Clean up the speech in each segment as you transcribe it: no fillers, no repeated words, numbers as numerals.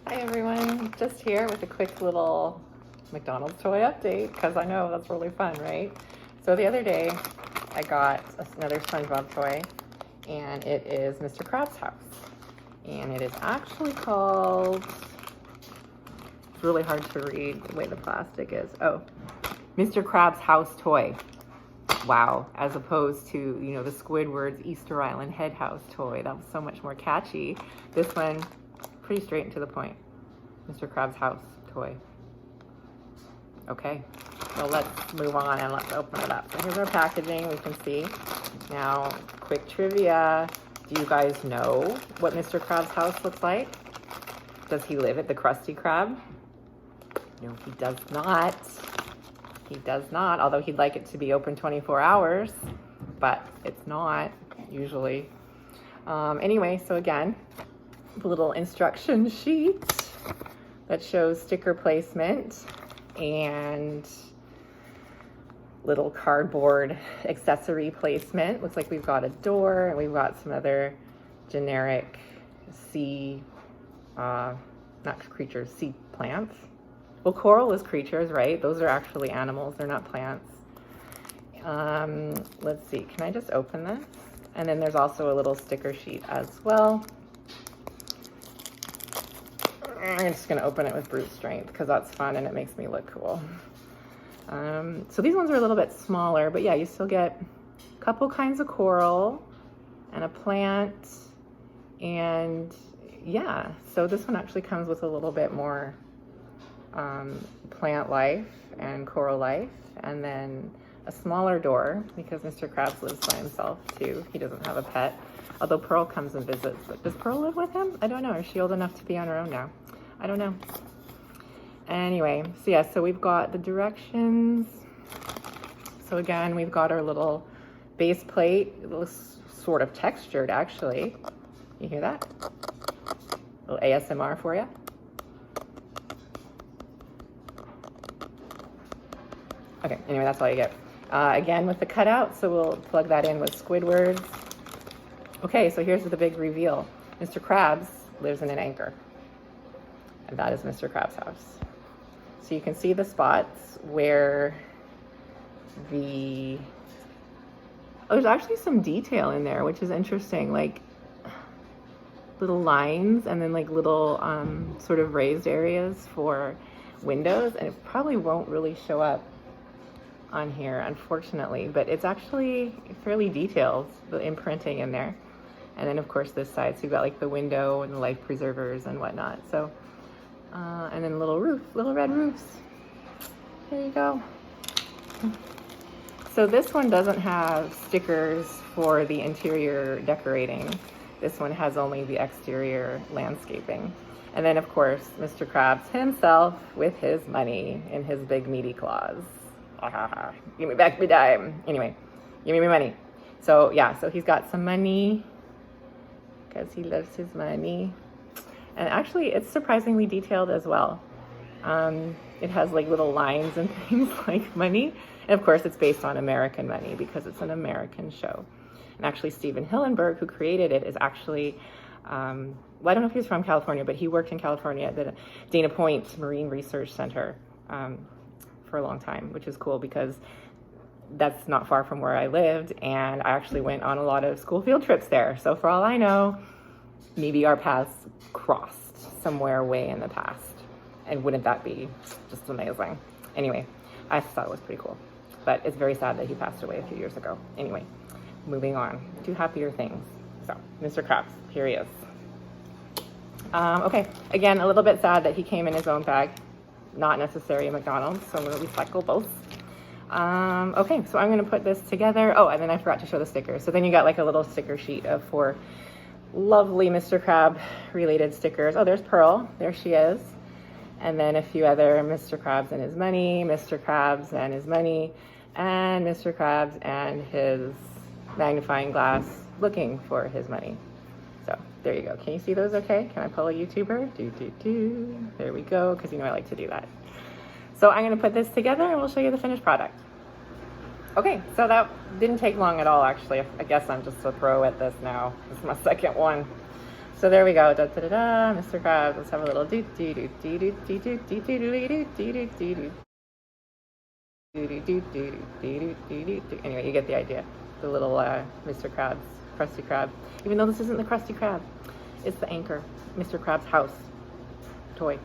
Hi everyone, just here with a quick little McDonald's toy update because I know that's really fun, right? So the other day I got another Spongebob toy and it is Mr. Krabs' house. And it is actually called, it's really hard to read the way the plastic is. Oh, Mr. Krabs' house toy. Wow, as opposed to, you know, the Squidward's Easter Island Head House toy. That was so much more catchy. This one, pretty straight and to the point. Mr. Krabs' house toy. Okay, so let's move on and let's open it up. So here's our packaging, we can see. Now, quick trivia. Do you guys know what Mr. Krabs' house looks like? Does he live at the Krusty Krab? No, he does not. He does not, although he'd like it to be open 24 hours, but it's not usually. Anyway, so again, the little instruction sheet that shows sticker placement and little cardboard accessory placement. Looks like we've got a door and we've got some other generic sea, not creatures, sea plants. Well, coral is creatures, right? Those are actually animals, they're not plants. Let's see, can I just open this? And then there's also a little sticker sheet as well. I'm just gonna open it with brute strength because that's fun and it makes me look cool. So these ones are a little bit smaller, but yeah, you still get a couple kinds of coral and a plant. And yeah, so this one actually comes with a little bit more plant life and coral life, and then a smaller door because Mr. Krabs lives by himself too. He doesn't have a pet, although Pearl comes and visits. But does Pearl live with him? I don't know. Is she old enough to be on her own now? I don't know. Anyway, so yeah, so we've got the directions. So again, we've got our little base plate. It looks sort of textured actually. You hear that? A little ASMR for you. Okay, anyway, that's all you get. Again, with the cutout, so we'll plug that in with Squidward. Okay, so here's the big reveal. Mr. Krabs lives in an anchor. And that is Mr. Krabs' house. So you can see the spots where there's actually some detail in there, which is interesting, like little lines and then like little sort of raised areas for windows, and it probably won't really show up on here, unfortunately, but it's actually fairly detailed, the imprinting in there. And then of course this side, so you've got like the window and the life preservers and whatnot. So, and then little red roofs. There you go. So this one doesn't have stickers for the interior decorating. This one has only the exterior landscaping. And then of course, Mr. Krabs himself with his money in his big meaty claws. Give me back my dime. Anyway, give me my money. So yeah, so he's got some money because he loves his money. And actually it's surprisingly detailed as well. It has like little lines and things like money. And of course it's based on American money because it's an American show. And actually Steven Hillenburg, who created it, is actually, well, I don't know if he's from California, but he worked in California at the Dana Point Marine Research Center for a long time, which is cool because that's not far from where I lived, and I actually went on a lot of school field trips there. So for all I know, maybe our paths crossed somewhere way in the past. And wouldn't that be just amazing? Anyway, I thought it was pretty cool. But it's very sad that he passed away a few years ago. Anyway, moving on to happier things. So, Mr. Krabs, here he is. Okay, again, a little bit sad that he came in his own bag. Not necessary at McDonald's, so I'm going to recycle both. Okay, so I'm going to put this together. Oh, and then I forgot to show the stickers. So then you got like a little sticker sheet of 4 lovely Mr. Krab related stickers. Oh, there's Pearl. There she is. And then a few other Mr. Krabs and his money, Mr. Krabs and his money, and Mr. Krabs and his magnifying glass looking for his money. So there you go. Can you see those okay? Can I pull a YouTuber? There we go, because you know I like to do that. So I'm going to put this together and we'll show you the finished product. Okay, so that didn't take long at all, actually. I guess I'm just a pro at this now. This is my second one. So there we go. Da, da, da, da, Mr. Krabs. Let's have a little do do do do do do do do do do do do do do. Anyway, you get the idea. The little Mr. Krabs, Krusty Krab. Even though this isn't the Krusty Krab, it's the anchor, Mr. Krabs' house toy.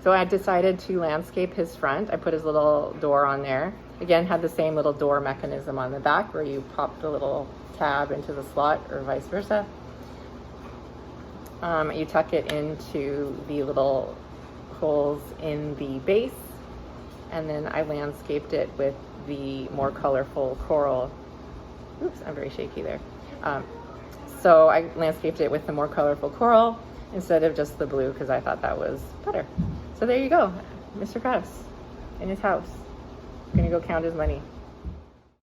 So I decided to landscape his front. I put his little door on there. Again, had the same little door mechanism on the back where you pop the little tab into the slot or vice versa. You tuck it into the little holes in the base, and then I landscaped it with the more colorful coral. Oops, I'm very shaky there. So I landscaped it with the more colorful coral instead of just the blue because I thought that was better. So there you go, Mr. Krabs in his house. I'm gonna go count his money.